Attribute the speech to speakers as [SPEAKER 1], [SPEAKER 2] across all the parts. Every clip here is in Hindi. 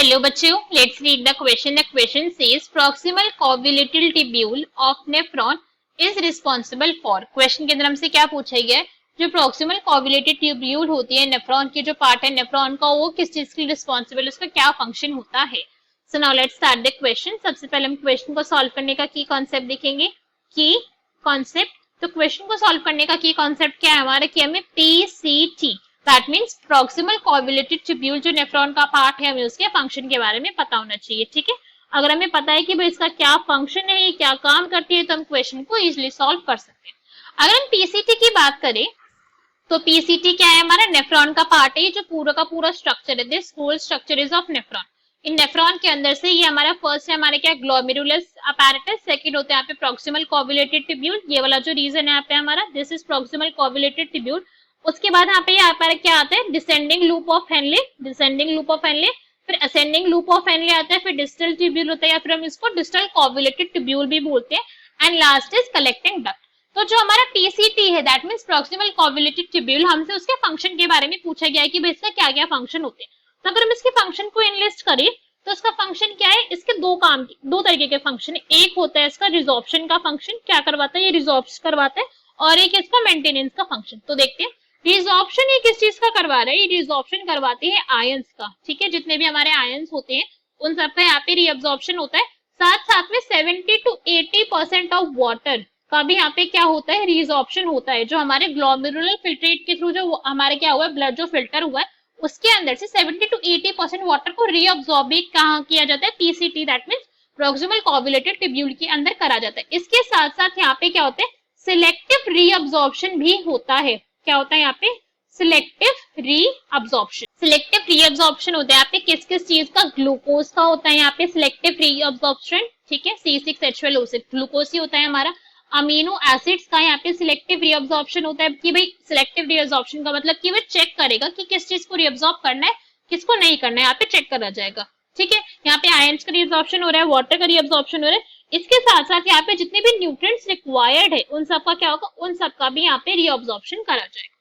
[SPEAKER 1] Hello बच्चों, let's read the question. The question says proximal convoluted tubule of nephron is responsible for. Question के अंदर हमसे क्या पूछा गया है, जो proximal convoluted tubule होती है नेफ्रॉन की, जो पार्ट है नेफ्रॉन का, वो किस चीज के लिए रिस्पॉन्सिबल, उसका क्या फंक्शन होता है. So now let's start the question. सबसे पहले हम क्वेश्चन को सॉल्व करने का की कॉन्सेप्ट देखेंगे. की कॉन्सेप्ट, तो क्वेश्चन को सॉल्व करने का की कॉन्सेप्ट क्या है हमारा, कि हमें PCT that means proximal convoluted tubule जो नेफ्रॉन का पार्ट है, हमें उसके फंक्शन के बारे में पता होना चाहिए. ठीक है, अगर हमें पता है कि भाई इसका क्या फंक्शन है, क्या काम करती है, तो हम क्वेश्चन को इजीली सॉल्व कर सकते हैं. अगर हम पीसीटी की बात करें तो पीसीटी क्या है, हमारा नेफ्रॉन का पार्ट है, जो पूरा का पूरा स्ट्रक्चर है. This whole structure is of nephron. इन नेफ्रॉन के अंदर से ये हमारा फर्स्ट है हमारे क्या, ग्लोमेरुलस अपैरेटस. सेकंड होता है यहाँ पे प्रॉक्सिमल कोवैल्यूटेड ट्यूब्यूल. ये वाला जो रीजन है यहाँ पे हमारा, this is proximal convoluted tubule. उसके बाद यहाँ पर क्या आता है, descending loop of Henle. Descending loop of Henle, फिर असेंडिंग लूप ऑफ हेनले आता है, फिर डिस्टल ट्यूब्यूल होता है, या फिर हम इसको डिस्टल कोवैल्यूटेड ट्यूब्यूल भी बोलते हैं. And last is collecting duct. तो जो हमारा पीसीटी है that means proximal convoluted tubule, हमसे उसके फंक्शन के बारे में पूछा गया है कि भाई इसका क्या क्या फंक्शन होते हैं. तो अगर हम इसके फंक्शन को इनलिस्ट करें तो इसका फंक्शन क्या है, इसके दो तरीके के फंक्शन है. एक होता है इसका रिजॉर्प्शन का फंक्शन, क्या करवाता है, ये रिजॉर्प्स करवाता है. और एक इसका मेंटेनेंस का फंक्शन. तो देखते हैं रिजॉर्प्शन ये किस चीज का करवा रहा है, ये रिजॉर्प्शन करवाती है आयंस का. ठीक है, जितने भी हमारे आयंस होते हैं उन सबका यहाँ पे रीअब्जॉर्प्शन होता है. साथ साथ में 70 to 80% ऑफ वाटर का भी यहाँ पे क्या होता है, रिजॉर्प्शन होता है. जो हमारे ग्लोमेरुलर फिल्ट्रेट के थ्रू जो हमारे क्या हुआ है, ब्लड जो फिल्टर हुआ है उसके अंदर से 70 to 80% वाटर को रीअब्सॉर्ब कहाँ किया जाता है, PCT that means proximal convoluted tubule के अंदर करा जाता है. इसके साथ साथ यहाँ पे क्या होता है, सिलेक्टिव रीअब्सॉर्प्शन भी होता है. क्या होता है यहाँ पे, सिलेक्टिव रीअब्सॉर्प्शन. सिलेक्टिव रीअब्सॉर्प्शन होता है यहाँ पे किस किस चीज का, ग्लूकोज का होता है यहाँ पे सिलेक्टिव रीअब्सॉर्प्शन. ठीक है, C6H12O6 ग्लूकोज ही होता है हमारा. अमीनो एसिड्स का यहाँ पे सिलेक्टिव रीअब्सॉर्प्शन होता है. कि भाई सिलेक्टिव रीअब्सॉर्प्शन का मतलब कि वो चेक करेगा कि किस चीज को रीअब्सॉर्ब करना है, किसको नहीं करना है, यहाँ पे चेक करा जाएगा. ठीक है, यहाँ पे आयंस का रीअब्सॉर्प्शन हो रहा है, वाटर का रीअब्सॉर्प्शन हो रहा है. इसके साथ साथ यहाँ पे जितने भी न्यूट्रिएंट्स रिक्वायर्ड है उन सबका क्या होगा, उन सबका भी यहाँ पे रीअब्सॉर्प्शन करा जाएगा.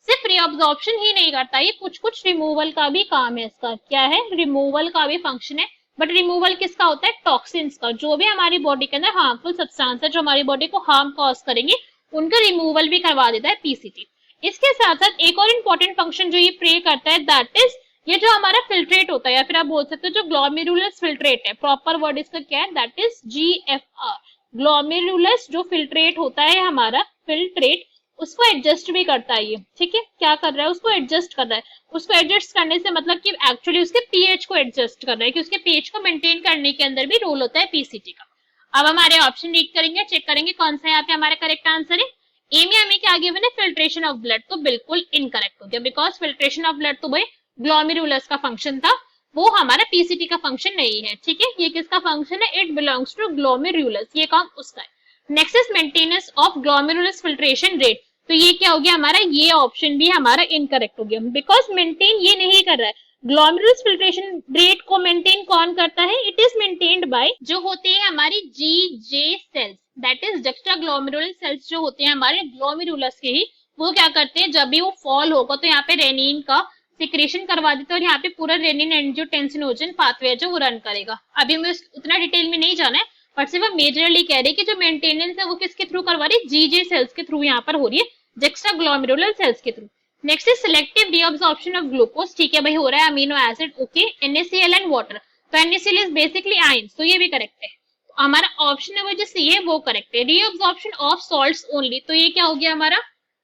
[SPEAKER 1] सिर्फ रीअब्सॉर्प्शन ही नहीं करता, ये कुछ रिमूवल का भी काम है. इसका क्या है, रिमूवल का भी फंक्शन है. बट रिमूवल किसका होता है, टॉक्सिन्स का. जो भी हमारी बॉडी के अंदर हार्मफुल सब्सटेंस है, जो हमारी बॉडी को हार्म कॉज करेंगे, उनका रिमूवल भी करवा देता है पीसीटी. इसके साथ साथ एक और इम्पोर्टेंट फंक्शन जो ये प्ले करता है दैट इज ये जो हमारा फिल्ट्रेट होता है, या फिर आप बोल सकते हो जो ग्लोमेरुलस फिल्ट्रेट है, प्रॉपर वर्ड इसका क्या है, दैट इज GFR. ग्लोमेरुलस जो फिल्ट्रेट होता है हमारा फिल्ट्रेट, उसको एडजस्ट भी करता है ये. ठीक है, क्या कर रहा है, उसको एडजस्ट कर रहा है. उसको एडजस्ट करने से मतलब कि एक्चुअली उसके पीएच को एडजस्ट कर रहा है, कि उसके पीएच को मेंटेन करने के अंदर भी रोल होता है पीसीटी का. अब हमारे ऑप्शन रीड करेंगे, चेक करेंगे कौन सा यहाँ पे हमारा करेक्ट आंसर है. ए में हमें क्या गिवन है, फिल्ट्रेशन ऑफ ब्लड, तो बिल्कुल इनकरेक्ट हो गया. बिकॉज फिल्ट्रेशन ऑफ ब्लड तो भाई ग्लोमेरुलस का फंक्शन था, वो हमारा पीसीटी का फंक्शन नहीं है. ठीक है, ये किसका फंक्शन है, इट बिलोंग्स टू ग्लोमेरुलस, ये काम उसका है. Next is maintenance of glomerulus filtration rate. तो ये क्या हो गया हमारा, ये ऑप्शन भी हमारा इनकरेक्ट हो गया. बिकॉज मेंटेन ये नहीं कर रहा है. ग्लोमेरुलस फिल्ट्रेशन रेट को मेंटेन कौन करता है, इट इज मेंटेन्ड बाय जो होते हैं हमारी GJ cells, that is juxtaglomerular cells, जो होते हैं हमारे ग्लोमेरुलस के ही. वो क्या करते हैं, जब भी वो फॉल होगा तो यहाँ पे रेनिन का सिक्रेशन करवा देते हैं, और यहाँ पे पूरा रेनिन एंजियोटेंसिनोजन पाथवे जो वो रन करेगा. अभी हमें उतना डिटेल में नहीं जाना है, बट सिर्फ मेजरली कह रही है कि जो मेंटेनेंस है वो किसके थ्रू करवा रही है, GJ सेल्स के थ्रू यहाँ पर हो रही है, जक्स्ट्रा ग्लोमेरुलर सेल्स के through. Next is selective reabsorption of glucose. ठीक है भाई, हो रहा है amino acid. Okay, NaCl and water. तो NaCl इज बेसिकली आयंस, तो ये भी करेक्ट है. तो हमारा ऑप्शन है जो सी है वो करेक्ट है. रीअब्सॉर्प्शन ऑफ सॉल्ट्स ओनली, तो ये क्या हो गया हमारा,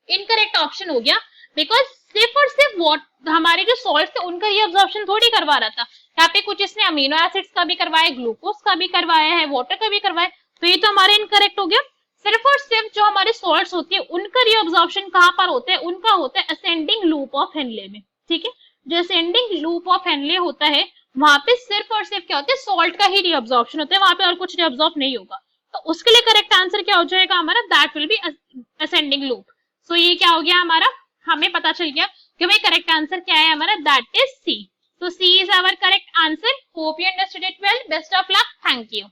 [SPEAKER 1] इनकरेक्ट ऑप्शन हो गया. बिकॉज सिर्फ और सिर्फ हमारे जो सॉल्ट थे उनका रीअब्सॉर्प्शन थोड़ी करवा रहा था. यहाँ पे कुछ इसने अमीनो एसिड्स का भी करवाया, ग्लूकोज का भी करवाया है, वाटर का भी करवाया. तो ये तो हमारे इनकरेक्ट हो गया. सिर्फ और सिर्फ जो हमारे सॉल्ट्स होती है उनका रीअब्सॉर्प्शन कहाँ पर होता है, उनका होता है असेंडिंग लूप ऑफ हेनले में. ठीक है, जो असेंडिंग लूप ऑफ हेनले होता है वहां पे सिर्फ और सिर्फ क्या होता है, सॉल्ट का ही रीअब्सॉर्प्शन होता है, वहां पे और कुछ रीअब्सॉर्ब नहीं होगा. तो उसके लिए करेक्ट आंसर क्या हो जाएगा हमारा, that will be ascending loop. So ये क्या हो गया हमारा, हमें पता चल गया कि भाई करेक्ट आंसर क्या है हमारा, that is C. So C is our correct answer. Hope you understood it well. Best of luck. Thank you.